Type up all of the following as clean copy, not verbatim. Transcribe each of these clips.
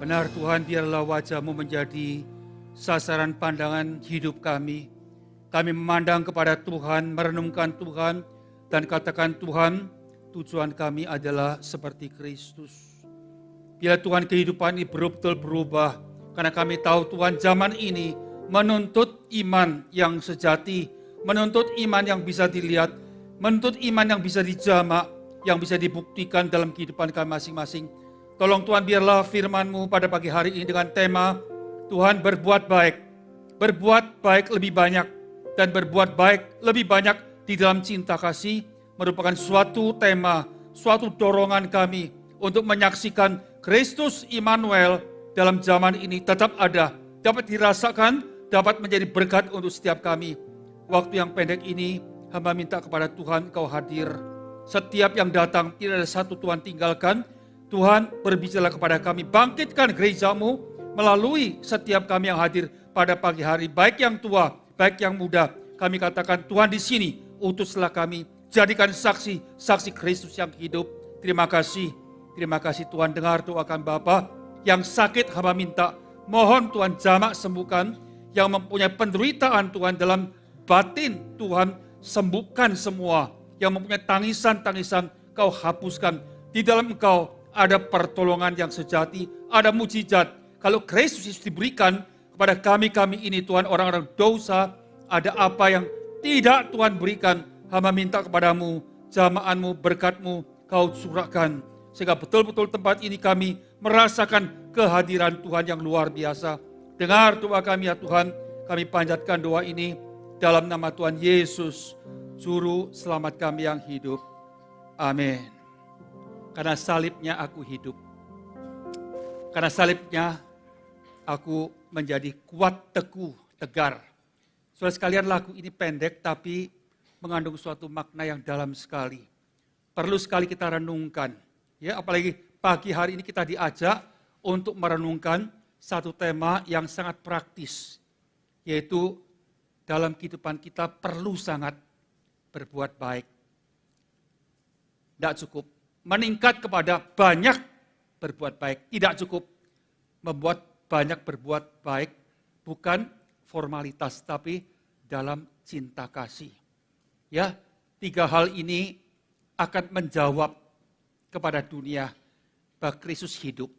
Benar Tuhan, biarlah wajah-Mu menjadi sasaran pandangan hidup kami. Kami memandang kepada Tuhan, merenungkan Tuhan, dan katakan Tuhan, tujuan kami adalah seperti Kristus. Biar Tuhan kehidupan ini betul-betul berubah, karena kami tahu Tuhan zaman ini menuntut iman yang sejati, menuntut iman yang bisa dilihat, menuntut iman yang bisa dijamak, yang bisa dibuktikan dalam kehidupan kami masing-masing. Tolong Tuhan, biarlah firman-Mu pada pagi hari ini dengan tema Tuhan berbuat baik lebih banyak, dan berbuat baik lebih banyak di dalam cinta kasih, merupakan suatu tema, suatu dorongan kami untuk menyaksikan Kristus Immanuel dalam zaman ini tetap ada, dapat dirasakan, dapat menjadi berkat untuk setiap kami. Waktu yang pendek ini, hamba minta kepada Tuhan, Engkau hadir. Setiap yang datang, tidak ada satu Tuhan tinggalkan. Tuhan berbicara kepada kami, bangkitkan gereja-Mu melalui setiap kami yang hadir pada pagi hari, baik yang tua, baik yang muda. Kami katakan, Tuhan di sini, utuslah kami, jadikan saksi Kristus yang hidup. Terima kasih Tuhan, dengar doa kami Bapa. Yang sakit hamba minta, mohon Tuhan jamak sembuhkan. Yang mempunyai penderitaan Tuhan dalam batin, Tuhan sembuhkan semua. Yang mempunyai tangisan-tangisan, Kau hapuskan. Di dalam Engkau ada pertolongan yang sejati, ada mujizat. Kalau Kristus diberikan kepada kami ini Tuhan, orang-orang dosa, ada apa yang tidak Tuhan berikan, hamba minta kepadamu, jamaah-Mu, berkat-Mu, Kau curahkan. Sehingga betul-betul tempat ini kami merasakan kehadiran Tuhan yang luar biasa. Dengar doa kami ya Tuhan, kami panjatkan doa ini dalam nama Tuhan Yesus, Juru Selamat kami yang hidup. Amin. Karena salibnya aku hidup. Karena salibnya aku menjadi kuat, teguh, tegar. Saudara sekalian, lagu ini pendek tapi mengandung suatu makna yang dalam sekali. Perlu sekali kita renungkan. Ya, apalagi pagi hari ini kita diajak untuk merenungkan satu tema yang sangat praktis. Yaitu dalam kehidupan kita perlu sangat berbuat baik. Tidak cukup meningkat kepada banyak berbuat baik. Tidak cukup membuat banyak berbuat baik, bukan formalitas, tapi dalam cinta kasih. Ya, 3 hal ini akan menjawab kepada dunia bahwa Kristus hidup.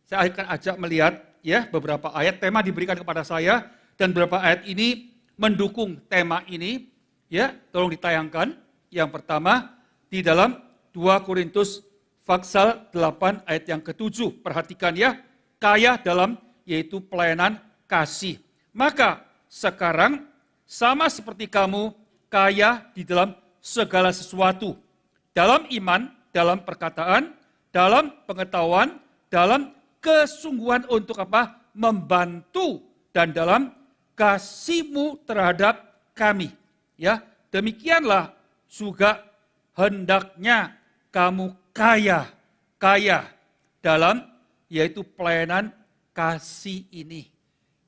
Saya akan ajak melihat ya beberapa ayat, tema diberikan kepada saya, dan beberapa ayat ini mendukung tema ini. Ya, tolong ditayangkan. Yang pertama, di dalam 2 Korintus pasal 8 ayat yang ke-7. Perhatikan ya, kaya dalam yaitu pelayanan kasih. Maka sekarang sama seperti kamu kaya di dalam segala sesuatu. Dalam iman, dalam perkataan, dalam pengetahuan, dalam kesungguhan untuk apa? Membantu, dan dalam kasih-Mu terhadap kami. Ya, demikianlah juga hendaknya kamu kaya dalam yaitu pelayanan kasih ini.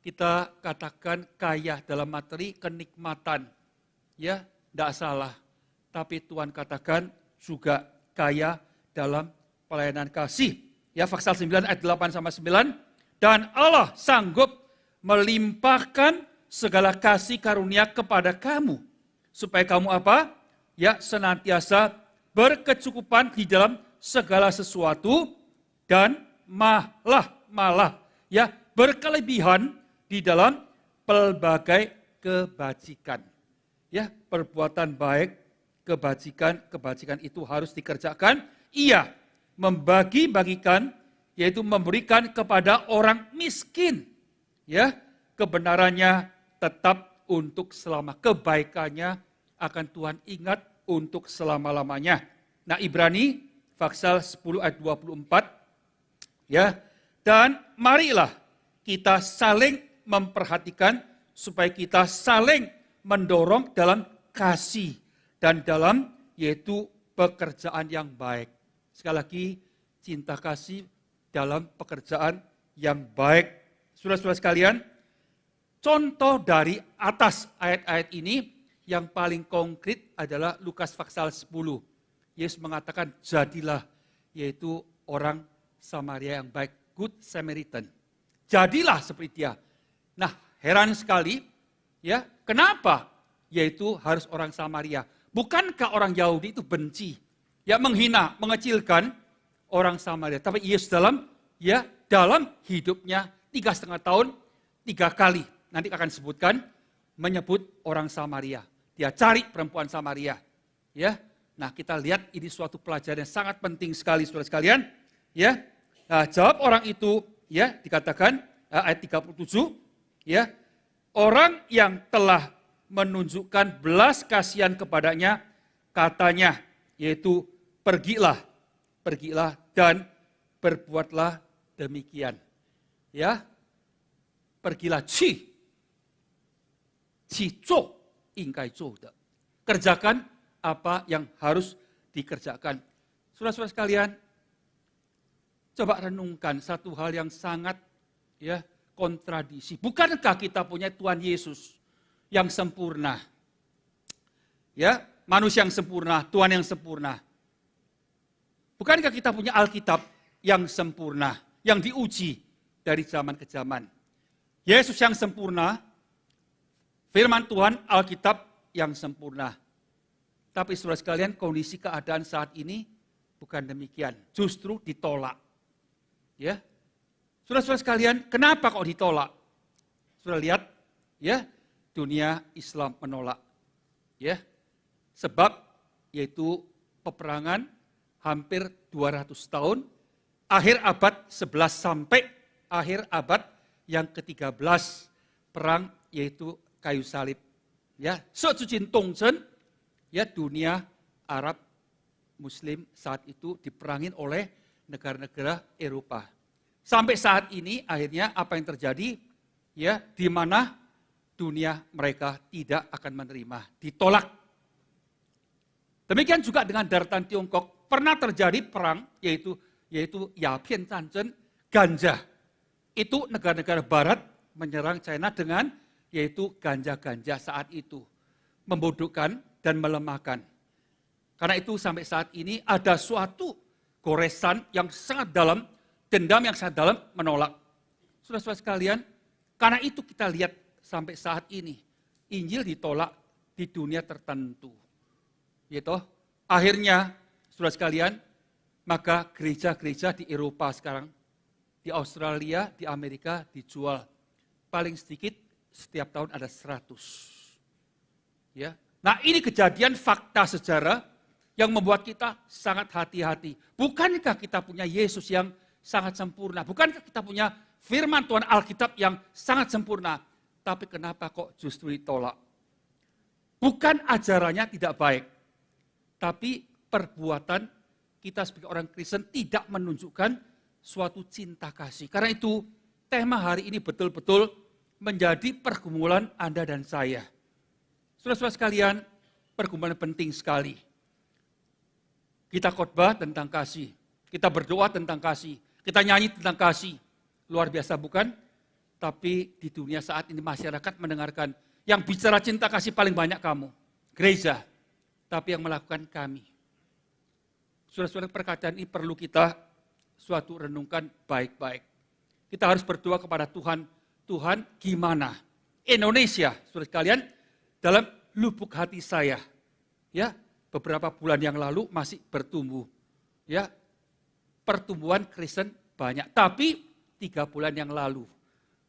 Kita katakan kaya dalam materi kenikmatan. Ya, tidak salah. Tapi Tuhan katakan juga kaya dalam pelayanan kasih. Ya, pasal 9 ayat 8 sampai 9. Dan Allah sanggup melimpahkan segala kasih karunia kepada kamu. Supaya kamu apa? Ya, senantiasa berkecukupan di dalam segala sesuatu dan malah ya berkelebihan di dalam pelbagai kebajikan. Ya, perbuatan baik, kebajikan itu harus dikerjakan. Ia membagi-bagikan, yaitu memberikan kepada orang miskin. Ya, kebenarannya tetap untuk selama, kebaikannya akan Tuhan ingat untuk selama-lamanya. Nah, Ibrani pasal 10 ayat 24 ya. Dan marilah kita saling memperhatikan supaya kita saling mendorong dalam kasih dan dalam yaitu pekerjaan yang baik. Sekali lagi, cinta kasih dalam pekerjaan yang baik. Saudara-saudara sekalian, contoh dari atas ayat-ayat ini yang paling konkret adalah Lukas pasal 10. Yesus mengatakan, jadilah yaitu orang Samaria yang baik. Good Samaritan. Jadilah seperti dia. Nah, heran sekali, ya, kenapa? Yaitu harus orang Samaria. Bukankah orang Yahudi itu benci, ya, menghina, mengecilkan orang Samaria. Tapi Yesus dalam hidupnya 3,5 tahun, 3 kali. Nanti akan sebutkan, menyebut orang Samaria. Dia cari perempuan Samaria. Ya, nah kita lihat ini suatu pelajaran yang sangat penting sekali, saudara sekalian. Ya, nah, jawab orang itu, ya, dikatakan ayat 37, ya, orang yang telah menunjukkan belas kasihan kepadanya, katanya, yaitu pergilah dan berbuatlah demikian. Ya, pergilah kerjakan apa yang harus dikerjakan. Saudara-saudara sekalian, coba renungkan satu hal yang sangat, ya, kontradiksi. Bukankah kita punya Tuhan Yesus yang sempurna? Ya, manusia yang sempurna, Tuhan yang sempurna. Bukankah kita punya Alkitab yang sempurna, yang diuji dari zaman ke zaman? Yesus yang sempurna, firman Tuhan, Alkitab yang sempurna. Tapi saudara sekalian, kondisi keadaan saat ini bukan demikian. Justru ditolak. Ya, saudara-saudara sekalian, kenapa kok ditolak? Sudah lihat, ya, dunia Islam menolak. Ya, sebab yaitu peperangan hampir 200 tahun, akhir abad 11 sampai akhir abad yang ke-13, perang yaitu kayu salib. Ya, Secujin Tongchen, ya, dunia Arab Muslim saat itu diperangin oleh negara-negara Eropa. Sampai saat ini akhirnya apa yang terjadi, ya, di mana dunia mereka tidak akan menerima, ditolak. Demikian juga dengan daratan Tiongkok, pernah terjadi perang yaitu Yapian Zanchen, ganja. Itu negara-negara barat menyerang China dengan yaitu ganja-ganja saat itu, membodohkan dan melemahkan. Karena itu sampai saat ini ada suatu goresan yang sangat dalam, dendam yang sangat dalam menolak. Saudara-saudara sekalian, karena itu kita lihat sampai saat ini, Injil ditolak di dunia tertentu. Gitu. Akhirnya, saudara sekalian, maka gereja-gereja di Eropa sekarang, di Australia, di Amerika dijual. Paling sedikit setiap tahun ada 100. Ya. Nah, ini kejadian fakta sejarah yang membuat kita sangat hati-hati. Bukankah kita punya Yesus yang sangat sempurna? Bukankah kita punya firman Tuhan Alkitab yang sangat sempurna? Tapi kenapa kok justru ditolak? Bukan ajarannya tidak baik, tapi perbuatan kita sebagai orang Kristen tidak menunjukkan suatu cinta kasih. Karena itu tema hari ini betul-betul menjadi pergumulan Anda dan saya. Saudara-saudara sekalian, pergumulan penting sekali. Kita khotbah tentang kasih, kita berdoa tentang kasih, kita nyanyi tentang kasih. Luar biasa bukan? Tapi di dunia saat ini masyarakat mendengarkan, yang bicara cinta kasih paling banyak kamu, gereja. Tapi yang melakukan kami. Saudara-saudara, perkataan ini perlu kita suatu renungkan baik-baik. Kita harus berdoa kepada Tuhan, Tuhan gimana Indonesia, saudara sekalian, dalam lubuk hati saya, ya, beberapa bulan yang lalu masih bertumbuh, ya, pertumbuhan Kristen banyak. Tapi 3 bulan yang lalu,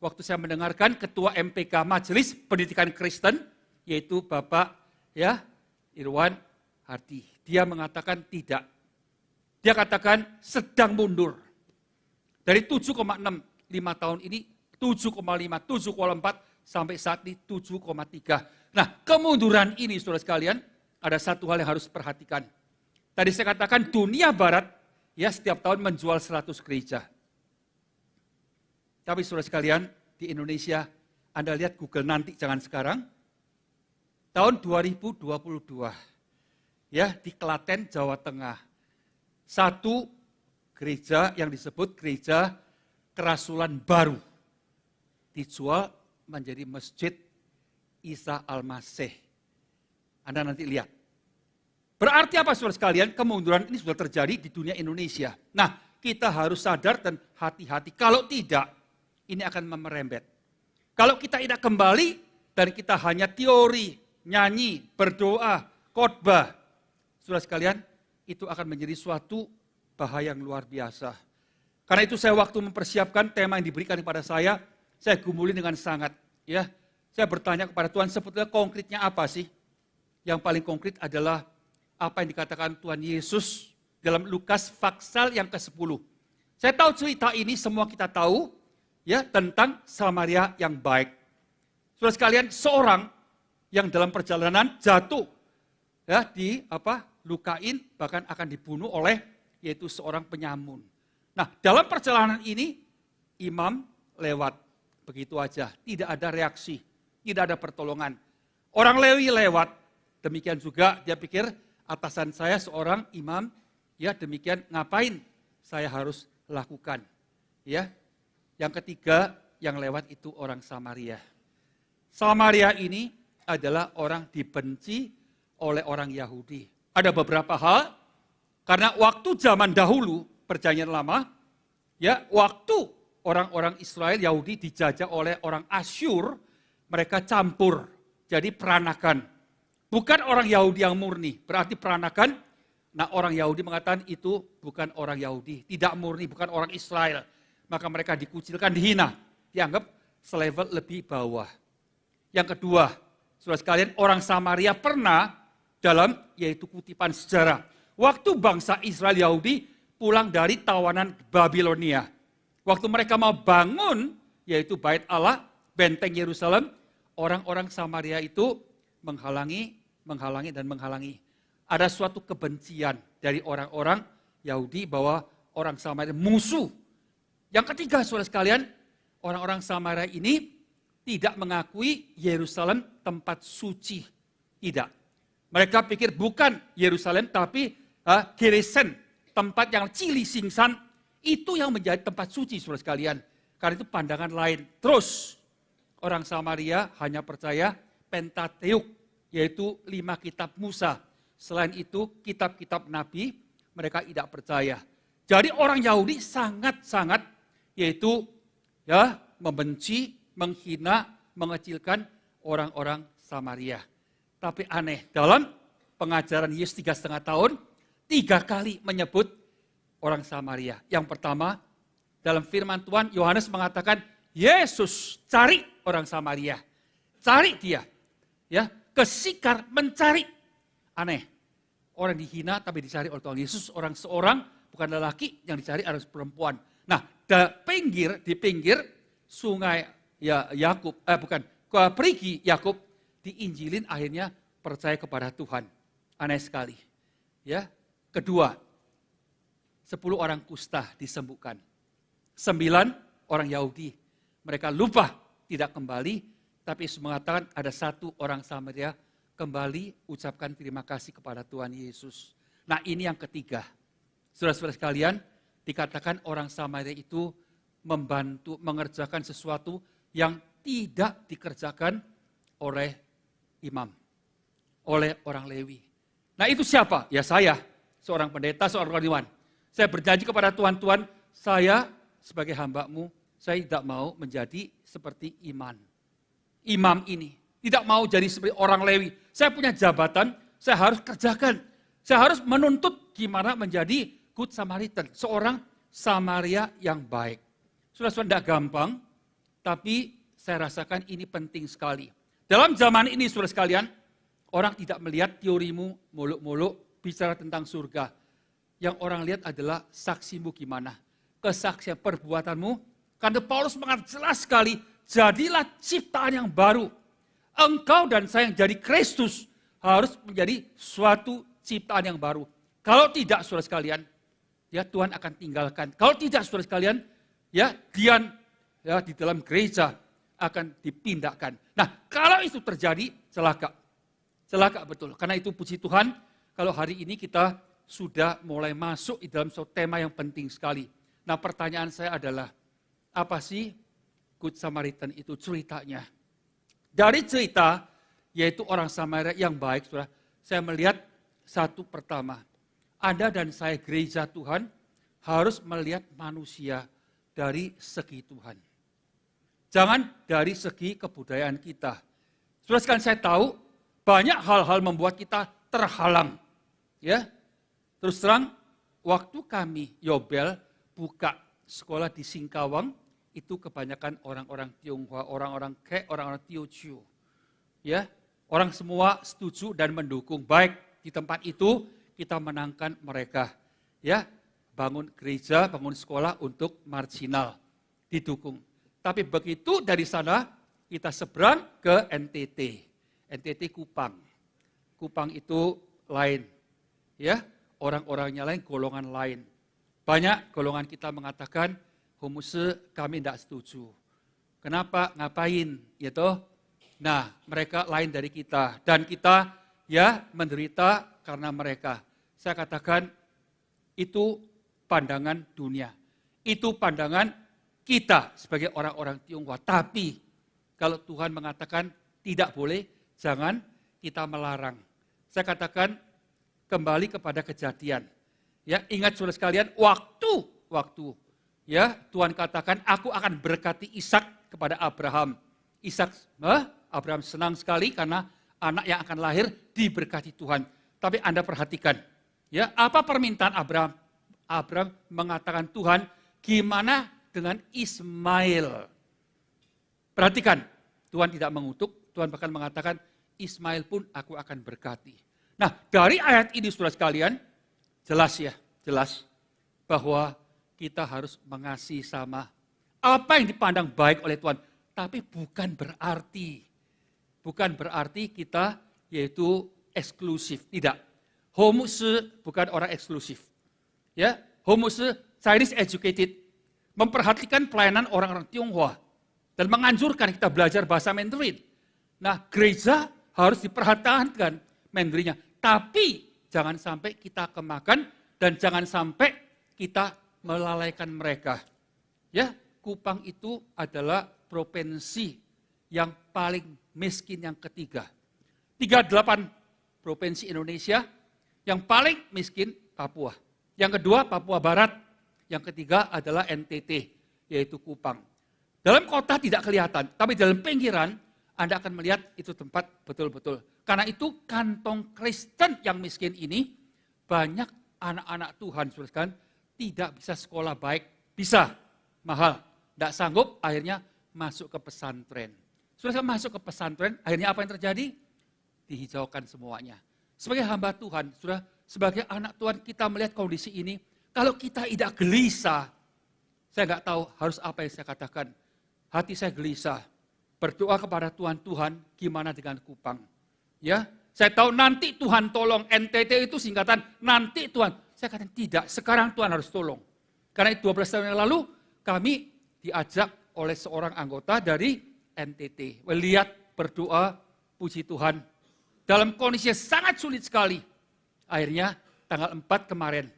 waktu saya mendengarkan Ketua MPK Majelis Pendidikan Kristen, yaitu Bapak, ya, Irwan Hardi, dia mengatakan tidak. Dia katakan sedang mundur. Dari 7,6, 5 tahun ini 7,5, 7,4, sampai saat ini 7,3. Nah, kemunduran ini, saudara sekalian, ada satu hal yang harus perhatikan. Tadi saya katakan dunia barat, ya, setiap tahun menjual 100 gereja. Tapi saudara sekalian, di Indonesia, Anda lihat Google nanti, jangan sekarang, tahun 2022, ya, di Klaten, Jawa Tengah, satu gereja yang disebut gereja Kerasulan Baru dijual menjadi Masjid Isa Al-Masih. Anda nanti lihat. Berarti apa saudara sekalian? Kemunduran ini sudah terjadi di dunia Indonesia. Nah, kita harus sadar dan hati-hati. Kalau tidak, ini akan merembet. Kalau kita tidak kembali dan kita hanya teori, nyanyi, berdoa, khotbah, saudara sekalian, itu akan menjadi suatu bahaya yang luar biasa. Karena itu saya waktu mempersiapkan tema yang diberikan kepada saya gumuli dengan sangat. Ya, saya bertanya kepada Tuhan, sebetulnya konkretnya apa sih? Yang paling konkret adalah apa yang dikatakan Tuhan Yesus dalam Lukas pasal yang ke-10. Saya tahu cerita ini semua kita tahu ya tentang Samaria yang baik. Saudara sekalian, seorang yang dalam perjalanan jatuh ya lukain bahkan akan dibunuh oleh yaitu seorang penyamun. Nah, dalam perjalanan ini imam lewat begitu aja, tidak ada reaksi, tidak ada pertolongan. Orang Lewi lewat, demikian juga dia pikir atasan saya seorang imam, ya demikian ngapain saya harus lakukan. Ya. Yang ketiga yang lewat itu orang Samaria. Samaria ini adalah orang dibenci oleh orang Yahudi. Ada beberapa hal, karena waktu zaman dahulu, perjanjian lama, ya waktu orang-orang Israel Yahudi dijajah oleh orang Asyur, mereka campur, jadi peranakan. Bukan orang Yahudi yang murni, berarti peranakan. Nah orang Yahudi mengatakan itu bukan orang Yahudi, tidak murni, bukan orang Israel. Maka mereka dikucilkan, dihina, dianggap selevel lebih bawah. Yang kedua, saudara sekalian, orang Samaria pernah dalam yaitu kutipan sejarah. Waktu bangsa Israel Yahudi pulang dari tawanan Babilonia. Waktu mereka mau bangun yaitu Bait Allah, benteng Yerusalem, orang-orang Samaria itu menghalangi. Ada suatu kebencian dari orang-orang Yahudi bahwa orang Samaria musuh. Yang ketiga, saudara sekalian, orang-orang Samaria ini tidak mengakui Yerusalem tempat suci. Tidak. Mereka pikir bukan Yerusalem tapi Geresen, tempat yang cili singsan, itu yang menjadi tempat suci, saudara sekalian. Karena itu pandangan lain. Terus, orang Samaria hanya percaya Pentateuk, yaitu 5 kitab Musa. Selain itu, kitab-kitab Nabi, mereka tidak percaya. Jadi orang Yahudi sangat-sangat, yaitu ya membenci, menghina, mengecilkan orang-orang Samaria. Tapi aneh, dalam pengajaran Yesus 3,5 tahun, 3 kali menyebut orang Samaria. Yang pertama, dalam firman Tuhan, Yohanes mengatakan, Yesus cari orang Samaria. Cari dia. Ya, ke Sikar mencari. Aneh. Orang dihina tapi dicari oleh Tuhan Yesus. Orang seorang, bukan lelaki, yang dicari adalah perempuan. Nah, di pinggir sungai Yakub, perigi Yakub, diinjilin akhirnya percaya kepada Tuhan. Aneh sekali. Ya. Kedua, 10 orang kusta disembuhkan. 9 orang Yahudi. Mereka lupa tidak kembali, tapi Yesus mengatakan ada 1 orang Samaria kembali ucapkan terima kasih kepada Tuhan Yesus. Nah ini yang ketiga. Saudara-saudara sekalian, dikatakan orang Samaria itu membantu mengerjakan sesuatu yang tidak dikerjakan oleh imam, oleh orang Lewi. Nah itu siapa? Ya saya, seorang pendeta, seorang rohaniwan. Saya berjanji kepada Tuhan, saya sebagai hamba-Mu, saya tidak mau menjadi seperti imam ini. Tidak mau jadi seperti orang Lewi. Saya punya jabatan, saya harus kerjakan. Saya harus menuntut gimana menjadi good Samaritan. Seorang Samaria yang baik. Sudah gampang, tapi saya rasakan ini penting sekali. Dalam zaman ini, saudara sekalian, orang tidak melihat teorimu muluk-muluk bicara tentang surga. Yang orang lihat adalah saksimu gimana. Kesaksian perbuatanmu. Karena Paulus mengatakan jelas sekali, jadilah ciptaan yang baru. Engkau dan saya yang jadi Kristus harus menjadi suatu ciptaan yang baru. Kalau tidak, saudara sekalian, ya Tuhan akan tinggalkan. Kalau tidak, saudara sekalian, ya Dian ya di dalam gereja akan dipindahkan. Nah, kalau itu terjadi, celaka. Celaka betul. Karena itu puji Tuhan, kalau hari ini kita sudah mulai masuk di dalam suatu tema yang penting sekali. Nah, pertanyaan saya adalah, apa sih Good Samaritan itu ceritanya? Dari cerita, yaitu orang Samaria yang baik, saudara, saya melihat satu pertama. Anda dan saya gereja Tuhan harus melihat manusia dari segi Tuhan. Jangan dari segi kebudayaan kita. Saudara sekalian, saya tahu banyak hal-hal membuat kita terhalang. Ya, terus terang, waktu kami Yobel buka sekolah di Singkawang, itu kebanyakan orang-orang Tionghoa, orang-orang Kek, orang-orang Teochew. Ya, orang semua setuju dan mendukung. Baik di tempat itu kita menangkan mereka. Ya, bangun gereja, bangun sekolah untuk marginal, didukung. Tapi begitu dari sana kita seberang ke NTT. NTT Kupang. Kupang itu lain. Ya, orang-orangnya lain, golongan lain. Banyak golongan kita mengatakan, homose kami tidak setuju. Kenapa? Ngapain? Ya toh? Nah, mereka lain dari kita. Dan kita ya menderita karena mereka. Saya katakan, itu pandangan dunia. Itu pandangan kita sebagai orang-orang Tionghoa. Tapi kalau Tuhan mengatakan tidak boleh, jangan kita melarang. Saya katakan kembali kepada kejadian. Ya, ingat saudara sekalian, waktu ya Tuhan katakan aku akan berkati Ishak kepada Abraham. Abraham senang sekali karena anak yang akan lahir diberkati Tuhan. Tapi Anda perhatikan, ya apa permintaan Abraham? Abraham mengatakan, Tuhan, gimana dengan Ismail? Perhatikan, Tuhan tidak mengutuk, Tuhan bahkan mengatakan, Ismail pun aku akan berkati. Nah, dari ayat ini saudara sekalian, jelas bahwa kita harus mengasihi sama. Apa yang dipandang baik oleh Tuhan, tapi bukan berarti kita yaitu eksklusif, tidak. Homose bukan orang eksklusif. Ya, homose Chinese educated, memperhatikan pelayanan orang-orang Tionghoa dan menganjurkan kita belajar bahasa Mandarin. Nah, gereja harus diperhatikan Mandarinnya, tapi jangan sampai kita kemakan dan jangan sampai kita melalaikan mereka. Ya, Kupang itu adalah provinsi yang paling miskin yang ketiga. 38 provinsi Indonesia, yang paling miskin Papua. Yang kedua Papua Barat, yang ketiga adalah NTT, yaitu Kupang. Dalam kota tidak kelihatan, tapi dalam pinggiran Anda akan melihat itu tempat betul-betul. Karena itu kantong Kristen yang miskin ini, banyak anak-anak Tuhan, saudara, tidak bisa sekolah baik, bisa mahal, tidak sanggup, akhirnya masuk ke pesantren. Saudara masuk ke pesantren, akhirnya apa yang terjadi? Dihijaukan semuanya. Sebagai hamba Tuhan, saudara, sebagai anak Tuhan kita melihat kondisi ini, kalau kita tidak gelisah, saya nggak tahu harus apa yang saya katakan. Hati saya gelisah, berdoa kepada Tuhan, gimana dengan Kupang? Ya, saya tahu nanti Tuhan tolong. NTT itu singkatan nanti Tuhan. Saya katakan tidak, sekarang Tuhan harus tolong. Karena 12 tahun yang lalu kami diajak oleh seorang anggota dari NTT. Lihat, berdoa, puji Tuhan. Dalam kondisi sangat sulit sekali. Akhirnya tanggal 4 kemarin,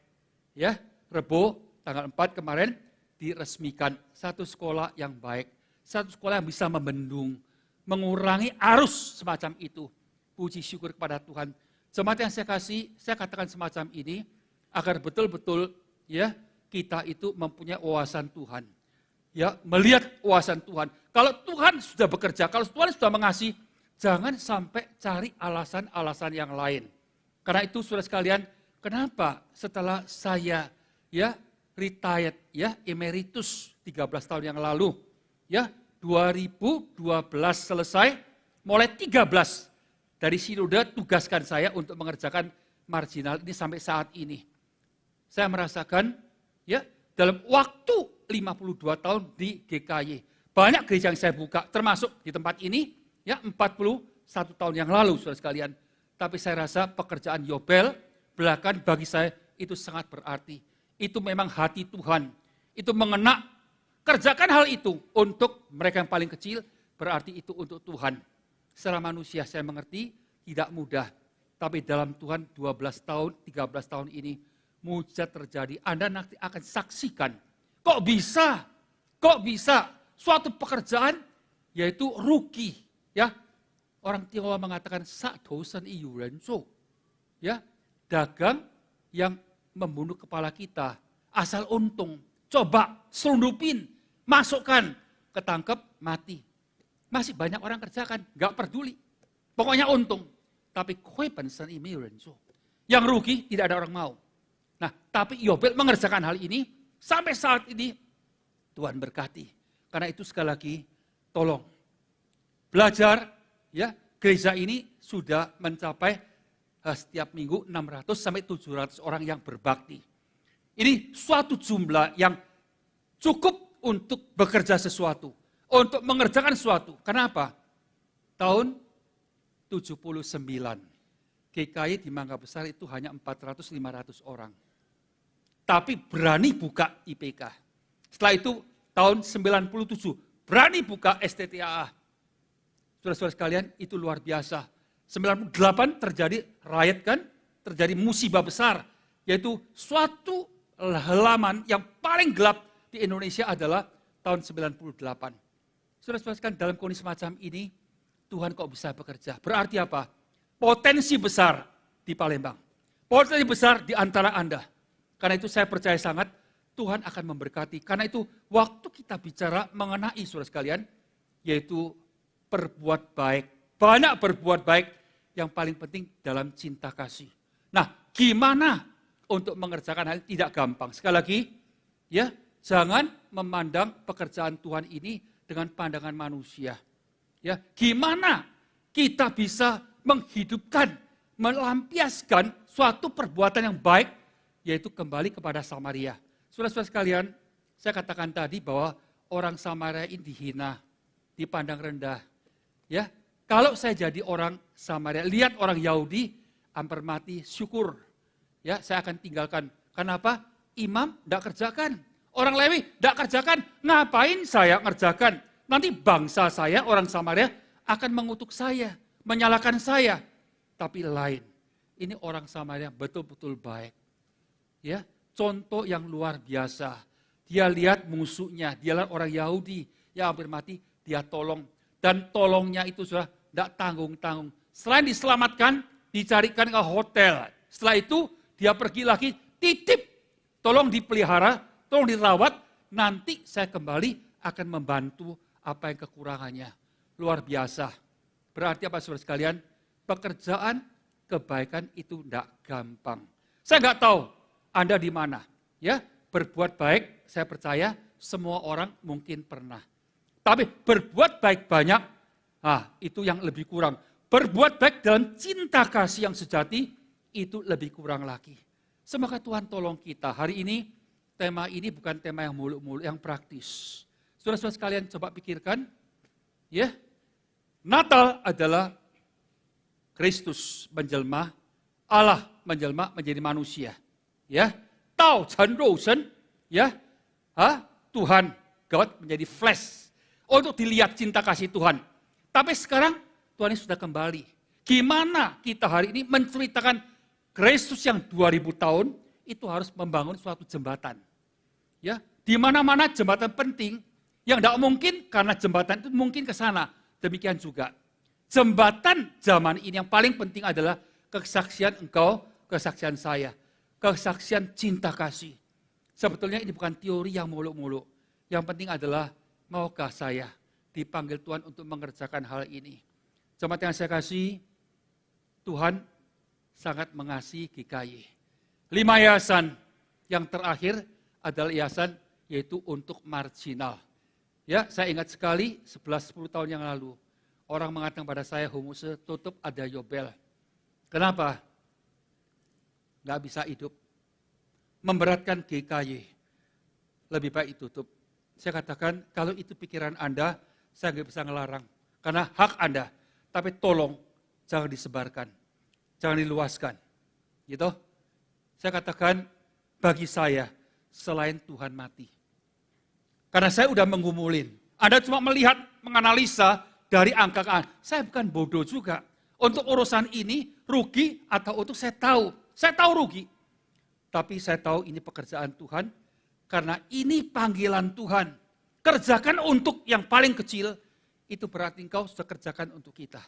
ya, Rebo tanggal 4 kemarin diresmikan satu sekolah yang baik. Satu sekolah yang bisa membendung, mengurangi arus semacam itu. Puji syukur kepada Tuhan. Jemaat yang saya kasih, saya katakan semacam ini, agar betul-betul ya kita itu mempunyai wawasan Tuhan. Ya, melihat wawasan Tuhan. Kalau Tuhan sudah bekerja, kalau Tuhan sudah mengasihi, jangan sampai cari alasan-alasan yang lain. Karena itu saudara sekalian, kenapa setelah saya ya retired, ya emeritus 13 tahun yang lalu, ya 2012 selesai, mulai 13 dari sinode tugaskan saya untuk mengerjakan marginal ini sampai saat ini. Saya merasakan ya dalam waktu 52 tahun di GKY, banyak gereja yang saya buka, termasuk di tempat ini, ya 41 tahun yang lalu saudara sekalian. Tapi saya rasa pekerjaan Yobel belakang bagi saya itu sangat berarti. Itu memang hati Tuhan. Itu mengena, kerjakan hal itu untuk mereka yang paling kecil, berarti itu untuk Tuhan. Secara manusia saya mengerti tidak mudah. Tapi dalam Tuhan 12 tahun, 13 tahun ini, mujizat terjadi. Anda nanti akan saksikan. Kok bisa? Suatu pekerjaan, yaitu rugi. Ya, orang Tionghoa mengatakan, sak dosan iyu renso. Ya, dagang yang membunuh kepala kita. asal untung. Coba selundupin, masukkan, ketangkep, mati. Masih banyak orang kerjakan, nggak peduli. Pokoknya untung. Tapi yang rugi tidak ada orang mau. Nah, tapi Yobel mengerjakan hal ini sampai saat ini Tuhan berkati. Karena itu sekali lagi tolong belajar ya, gereja ini sudah mencapai setiap minggu 600 sampai 700 orang yang berbakti. Ini suatu jumlah yang cukup untuk bekerja sesuatu, untuk mengerjakan sesuatu. Kenapa? Tahun 79 GKI di Mangga Besar itu hanya 400-500 orang. Tapi berani buka IPK. Setelah itu tahun 97 berani buka STTAA. Saudara-saudara sekalian, itu luar biasa. 98 terjadi riot kan, terjadi musibah besar, yaitu suatu halaman yang paling gelap di Indonesia adalah tahun 98. Saudara-saudara sekalian, dalam kondisi semacam ini, Tuhan kok bisa bekerja. Berarti apa? Potensi besar di Palembang. Potensi besar di antara Anda. Karena itu saya percaya sangat Tuhan akan memberkati. Karena itu waktu kita bicara mengenai saudara sekalian, yaitu berbuat baik. Banyak berbuat baik, yang paling penting dalam cinta kasih. Nah, gimana untuk mengerjakan hal ini? Tidak gampang. Sekali lagi, ya, jangan memandang pekerjaan Tuhan ini dengan pandangan manusia. Ya, gimana kita bisa menghidupkan, melampiaskan suatu perbuatan yang baik, yaitu kembali kepada Samaria. Saudara-saudara sekalian, saya katakan tadi bahwa orang Samaria ini dihina, dipandang rendah. Ya, kalau saya jadi orang Samaria, lihat orang Yahudi hampir mati, syukur. Ya, saya akan tinggalkan. Kenapa? Imam tidak kerjakan. Orang Lewi tidak kerjakan. Ngapain saya kerjakan? Nanti bangsa saya, orang Samaria, akan mengutuk saya, menyalahkan saya. Tapi lain, ini orang Samaria betul-betul baik. Ya, contoh yang luar biasa. Dia lihat musuhnya, dia lihat orang Yahudi yang hampir mati, dia tolong. Dan tolongnya itu sudah tidak tanggung-tanggung. Selain diselamatkan, dicarikan ke hotel. Setelah itu dia pergi lagi, titip, tolong dipelihara, tolong dirawat, nanti saya kembali akan membantu apa yang kekurangannya. Luar biasa. Berarti apa saudara sekalian? Pekerjaan kebaikan itu tidak gampang. Saya nggak tahu Anda di mana. Ya, berbuat baik, saya percaya semua orang mungkin pernah. Tapi berbuat baik banyak, itu yang lebih kurang. Berbuat baik dalam cinta kasih yang sejati, itu lebih kurang lagi. Semoga Tuhan tolong kita. Hari ini, tema ini bukan tema yang muluk-muluk, yang praktis. Saudara-saudara sekalian coba pikirkan, ya, Natal adalah Kristus menjelma, Allah menjelma menjadi manusia. Ya, Tao Chen Rou Shen, ya, Tuhan God menjadi flesh. Untuk dilihat cinta kasih Tuhan. Tapi sekarang Tuhan ini sudah kembali. Gimana kita hari ini menceritakan Kristus yang 2000 tahun, itu harus membangun suatu jembatan. Ya, di mana-mana jembatan penting, yang tidak mungkin karena jembatan itu mungkin ke sana. Demikian juga. Jembatan zaman ini yang paling penting adalah kesaksian engkau, kesaksian saya. Kesaksian cinta kasih. Sebetulnya ini bukan teori yang muluk-muluk. Yang penting adalah maukah saya dipanggil Tuhan untuk mengerjakan hal ini. Jemaat yang saya kasih, Tuhan sangat mengasihi GKI. 5 yayasan yang terakhir adalah yayasan yaitu untuk marginal. Ya, saya ingat sekali 11-10 tahun yang lalu, orang mengatakan pada saya, Humuse tutup ada Yobel. Kenapa? Nggak bisa hidup. Memberatkan GKI. Lebih baik ditutup. Saya katakan, kalau itu pikiran Anda, saya nggak bisa ngelarang. Karena hak Anda. Tapi tolong, jangan disebarkan. Jangan diluaskan. Gitu. Saya katakan, bagi saya, selain Tuhan mati. Karena saya udah menggumulin. Anda cuma melihat, menganalisa dari angka ke angka. Saya bukan bodoh juga. Untuk urusan ini, rugi atau untuk saya tahu. Saya tahu rugi. Tapi saya tahu ini pekerjaan Tuhan. Karena ini panggilan Tuhan. Kerjakan untuk yang paling kecil, itu berarti engkau sudah kerjakan untuk kita.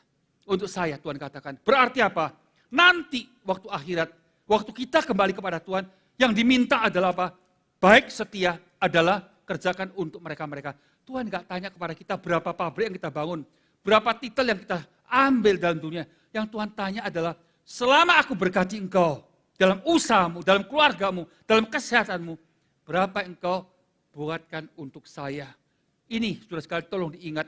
Untuk saya, Tuhan katakan. Berarti apa? Nanti waktu akhirat, waktu kita kembali kepada Tuhan, yang diminta adalah apa? baik setia adalah kerjakan untuk mereka-mereka. Tuhan nggak tanya kepada kita berapa pabrik yang kita bangun, berapa titel yang kita ambil dalam dunia. Yang Tuhan tanya adalah, selama aku berkati engkau, dalam usahamu, dalam keluargamu, dalam kesehatanmu, berapa engkau buatkan untuk saya. Ini, saudara sekalian, tolong diingat,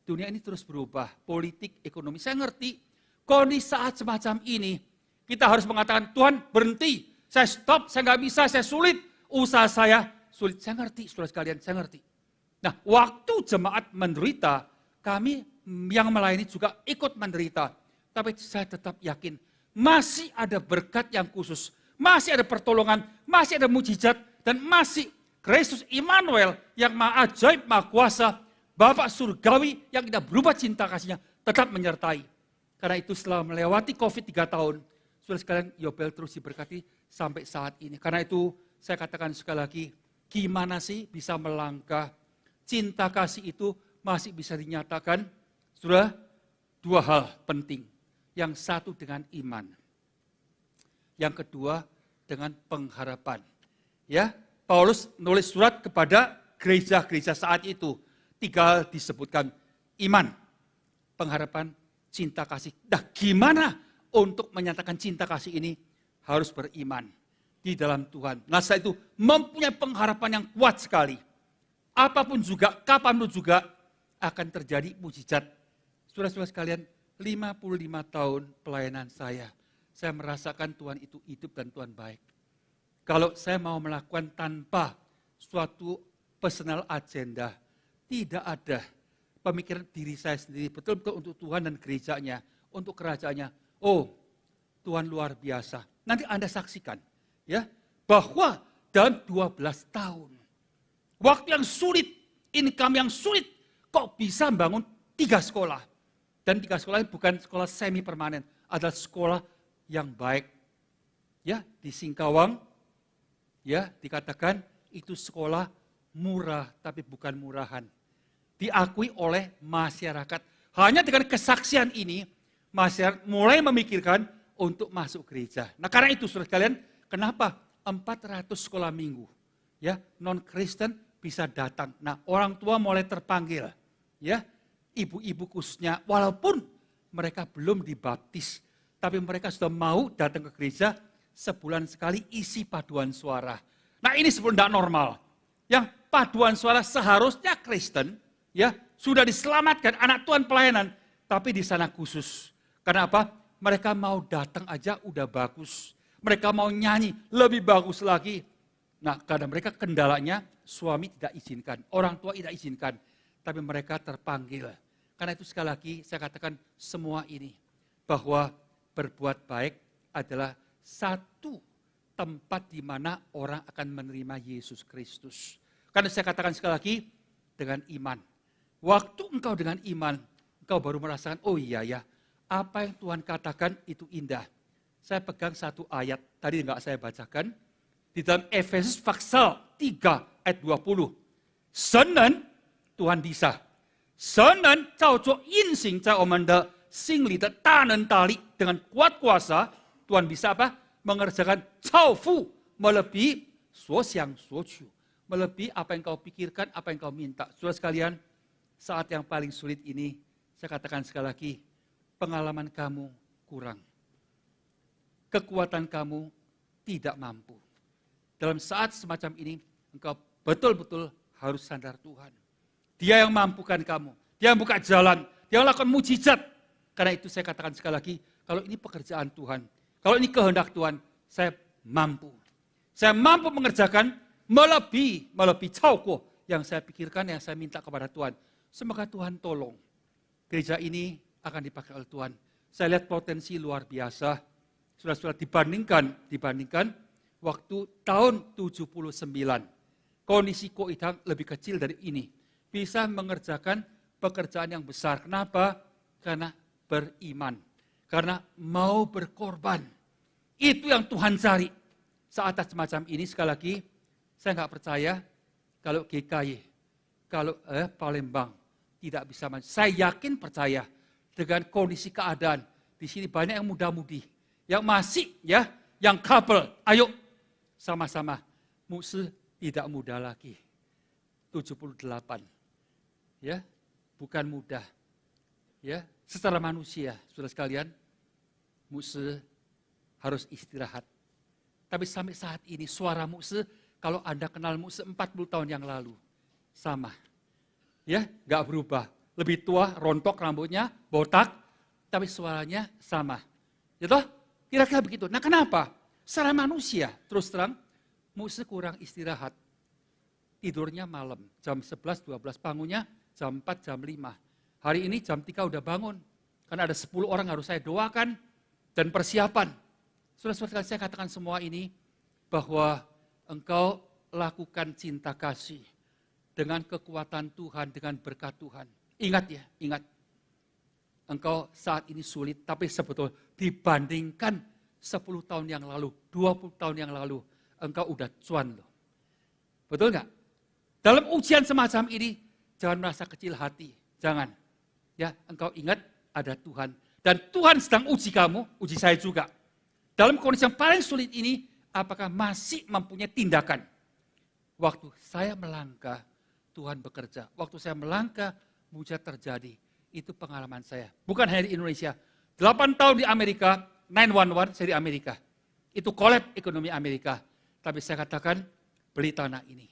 dunia ini terus berubah, politik, ekonomi. Saya ngerti, kondisi saat semacam ini, kita harus mengatakan, Tuhan berhenti, saya stop, saya nggak bisa, saya sulit, usaha saya sulit. Saya ngerti, saudara sekalian, saya ngerti. Nah, waktu jemaat menderita, kami yang melayani juga ikut menderita. Tapi saya tetap yakin, masih ada berkat yang khusus, masih ada pertolongan, masih ada mujizat, dan masih Kristus Immanuel yang maha ajaib, maha kuasa, Bapa surgawi yang tidak berubah cinta kasihnya, tetap menyertai. Karena itu setelah melewati COVID 3 tahun, saudara sekalian, Yobel terus diberkati sampai saat ini. Karena itu saya katakan sekali lagi, gimana sih bisa melangkah? Cinta kasih itu masih bisa dinyatakan, saudara, dua hal penting. Yang satu dengan iman. Yang kedua dengan pengharapan. Ya, Paulus nulis surat kepada gereja-gereja saat itu. 3 hal disebutkan, iman, pengharapan, cinta kasih. Nah, gimana untuk menyatakan cinta kasih ini? Harus beriman di dalam Tuhan. Nah, setelah itu mempunyai pengharapan yang kuat sekali. Apapun juga, kapanpun juga akan terjadi mujizat. Saudara-saudara sekalian, 55 tahun pelayanan saya merasakan Tuhan itu hidup dan Tuhan baik. Kalau saya mau melakukan tanpa suatu personal agenda, tidak ada pemikiran diri saya sendiri, betul-betul untuk Tuhan dan gerejanya, untuk kerajaannya. Oh, Tuhan luar biasa. Nanti Anda saksikan, ya, bahwa dalam 12 tahun, waktu yang sulit, income yang sulit, kok bisa membangun 3 sekolah. Dan 3 sekolah ini bukan sekolah semi permanen, adalah sekolah yang baik. Ya, di Singkawang, ya, dikatakan itu sekolah murah tapi bukan murahan. Diakui oleh masyarakat. Hanya dengan kesaksian ini, masyarakat mulai memikirkan untuk masuk gereja. Nah, karena itu saudara sekalian, kenapa 400 sekolah minggu, ya, non-Kristen bisa datang. Nah, orang tua mulai terpanggil, ya, ibu-ibu khususnya, walaupun mereka belum dibaptis, tapi mereka sudah mau datang ke gereja sebulan sekali isi paduan suara. Nah, ini sebenarnya tidak normal. Yang paduan suara seharusnya Kristen, ya, sudah diselamatkan anak Tuhan pelayanan, tapi di sana khusus. Karena apa? Mereka mau datang aja udah bagus. Mereka mau nyanyi lebih bagus lagi. Nah, karena mereka kendalanya suami tidak izinkan, orang tua tidak izinkan, tapi mereka terpanggil. Karena itu sekali lagi saya katakan semua ini, bahwa berbuat baik adalah satu tempat di mana orang akan menerima Yesus Kristus. Karena saya katakan sekali lagi, dengan iman. Waktu engkau dengan iman, engkau baru merasakan, oh iya ya, apa yang Tuhan katakan itu indah. Saya pegang satu ayat, tadi enggak saya bacakan, di dalam Efesus pasal 3 ayat 20. Senen Tuhan bisa. Senen 照做运行在我们的心里的大能大力， dengan kuat kuasa Tuhan bisa apa? Mengerjakan 超乎 melebihi 所想所求, melebihi apa yang kau pikirkan, apa yang kau minta. Saudara sekalian, saat yang paling sulit ini, saya katakan sekali lagi, pengalaman kamu kurang. Kekuatan kamu tidak mampu. Dalam saat semacam ini, engkau betul-betul harus sadar Tuhan. Dia yang mampukan kamu, dia yang buka jalan, dia yang lakukan mujizat. Karena itu saya katakan sekali lagi, kalau ini pekerjaan Tuhan, kalau ini kehendak Tuhan, saya mampu. Saya mampu mengerjakan melebihi 超过 yang saya pikirkan, yang saya minta kepada Tuhan. Semoga Tuhan tolong. Gereja ini akan dipakai oleh Tuhan. Saya lihat potensi luar biasa. Sudah dibandingkan waktu tahun 79. Kondisi Koidang lebih kecil dari ini. Bisa mengerjakan pekerjaan yang besar. Kenapa? Karena beriman. Karena mau berkorban. Itu yang Tuhan cari. Saat semacam ini sekali lagi, saya nggak percaya kalau GKY, kalau Palembang tidak bisa maju. Saya yakin percaya dengan kondisi keadaan. Di sini banyak yang muda-mudi. Yang masih, ya, yang couple. Ayo sama-sama. tidak muda lagi. 78. Ya, bukan mudah. Ya, secara manusia, saudara sekalian, Muse harus istirahat. Tapi sampai saat ini suara Muse, kalau Anda kenal Muse 40 tahun yang lalu, sama. Ya, nggak berubah. Lebih tua, rontok rambutnya, botak, tapi suaranya sama. Gitu? Kira-kira begitu. Nah, kenapa? Secara manusia, terus terang, Muse kurang istirahat. Tidurnya malam, jam 11, 12, bangunnya jam 4, jam 5. Hari ini jam 3 udah bangun. Karena ada 10 orang harus saya doakan dan persiapan. Saudara-saudara, saya katakan semua ini bahwa engkau lakukan cinta kasih dengan kekuatan Tuhan, dengan berkat Tuhan. Ingat ya, ingat. Engkau saat ini sulit, tapi sebetulnya dibandingkan 10 tahun yang lalu, 20 tahun yang lalu, engkau udah cuan loh. Betul nggak? Dalam ujian semacam ini, jangan merasa kecil hati. Jangan. Ya, engkau ingat ada Tuhan. Dan Tuhan sedang uji kamu, uji saya juga. Dalam kondisi yang paling sulit ini, apakah masih mempunyai tindakan? Waktu saya melangkah, Tuhan bekerja. Waktu saya melangkah, mujizat terjadi. Itu pengalaman saya. Bukan hanya di Indonesia. 8 tahun di Amerika, 911 saya di Amerika. Itu collapse ekonomi Amerika. Tapi saya katakan, beli tanah ini.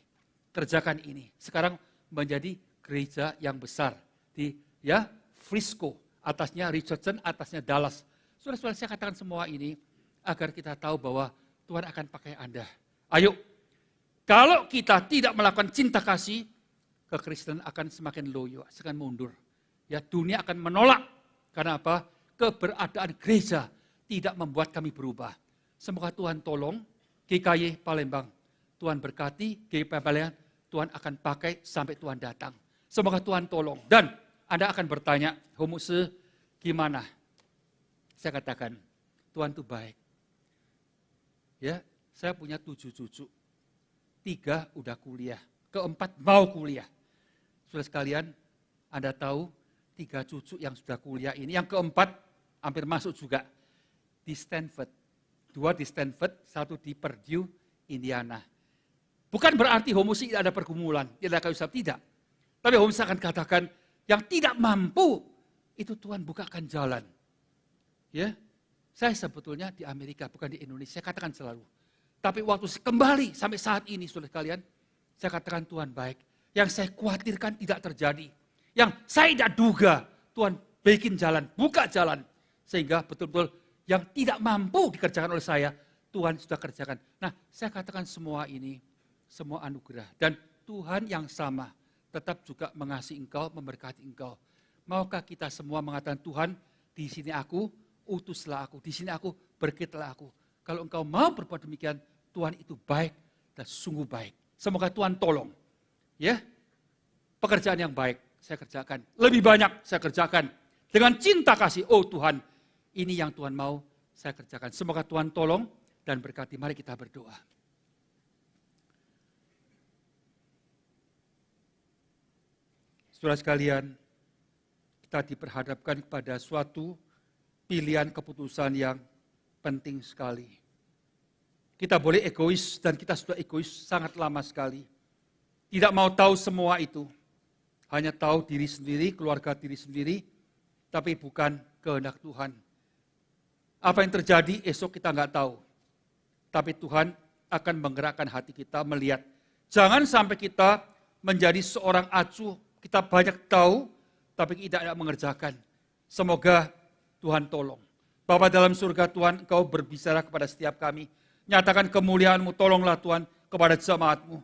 Kerjakan ini. Sekarang menjadi gereja yang besar. Di Frisco. Atasnya Richardson, atasnya Dallas. Saudara-saudara, saya katakan semua ini agar kita tahu bahwa Tuhan akan pakai Anda. Ayo, kalau kita tidak melakukan cinta kasih, kekristenan akan semakin loyo, akan mundur. Ya, dunia akan menolak. Karena apa? Keberadaan gereja tidak membuat kami berubah. Semoga Tuhan tolong GKY Palembang. Tuhan berkati GKY Palembang, Tuhan akan pakai sampai Tuhan datang. Semoga Tuhan tolong. Dan Anda akan bertanya, Homuse gimana? Saya katakan, Tuhan itu baik. Ya, saya punya 7 cucu. 3 udah kuliah. Keempat mau kuliah. Saudara sekalian, Anda tahu 3 cucu yang sudah kuliah ini, yang keempat hampir masuk juga di Stanford. 2 di Stanford, 1 di Purdue, Indiana. Bukan berarti Homuse tidak ada pergumulan, tidak ada kesusahan, tidak. Tapi Homuse akan katakan, yang tidak mampu, itu Tuhan bukakan jalan. Ya, saya sebetulnya di Amerika, bukan di Indonesia, saya katakan selalu. Tapi waktu kembali sampai saat ini, saudara sekalian, saya katakan Tuhan baik. Yang saya khawatirkan tidak terjadi. Yang saya tidak duga, Tuhan bikin jalan, buka jalan. Sehingga betul-betul yang tidak mampu dikerjakan oleh saya, Tuhan sudah kerjakan. Nah, saya katakan semua ini, semua anugerah. Dan Tuhan yang sama, tetap juga mengasihi engkau, memberkati engkau. Maukah kita semua mengatakan, Tuhan, di sini aku, utuslah aku. Di sini aku, berkatlah aku. Kalau engkau mau berbuat demikian, Tuhan itu baik dan sungguh baik. Semoga Tuhan tolong. Ya, pekerjaan yang baik saya kerjakan. Lebih banyak saya kerjakan. Dengan cinta kasih, oh Tuhan, ini yang Tuhan mau saya kerjakan. Semoga Tuhan tolong dan berkati. Mari kita berdoa. Saudara sekalian, kita diperhadapkan kepada suatu pilihan keputusan yang penting sekali. Kita boleh egois dan kita sudah egois sangat lama sekali. Tidak mau tahu semua itu. Hanya tahu diri sendiri, keluarga diri sendiri, tapi bukan kehendak Tuhan. Apa yang terjadi esok kita nggak tahu. Tapi Tuhan akan menggerakkan hati kita melihat. Jangan sampai kita menjadi seorang acuh. Kita banyak tahu, tapi tidak mengerjakan. Semoga Tuhan tolong. Bapa dalam surga Tuhan, Engkau berbicara kepada setiap kami. Nyatakan kemuliaan-Mu, tolonglah Tuhan kepada jemaat-Mu.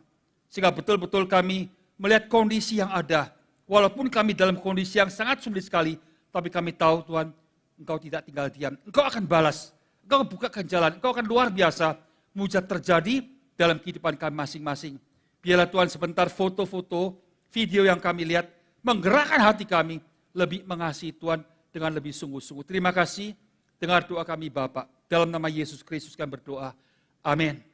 Sehingga betul-betul kami melihat kondisi yang ada. Walaupun kami dalam kondisi yang sangat sulit sekali, tapi kami tahu Tuhan, Engkau tidak tinggal diam. Engkau akan balas, Engkau bukakan jalan, Engkau akan luar biasa. Mujizat terjadi dalam kehidupan kami masing-masing. Biarlah Tuhan sebentar foto-foto, video yang kami lihat, menggerakkan hati kami, lebih mengasihi Tuhan dengan lebih sungguh-sungguh. Terima kasih, dengar doa kami Bapa. Dalam nama Yesus Kristus kami berdoa. Amin.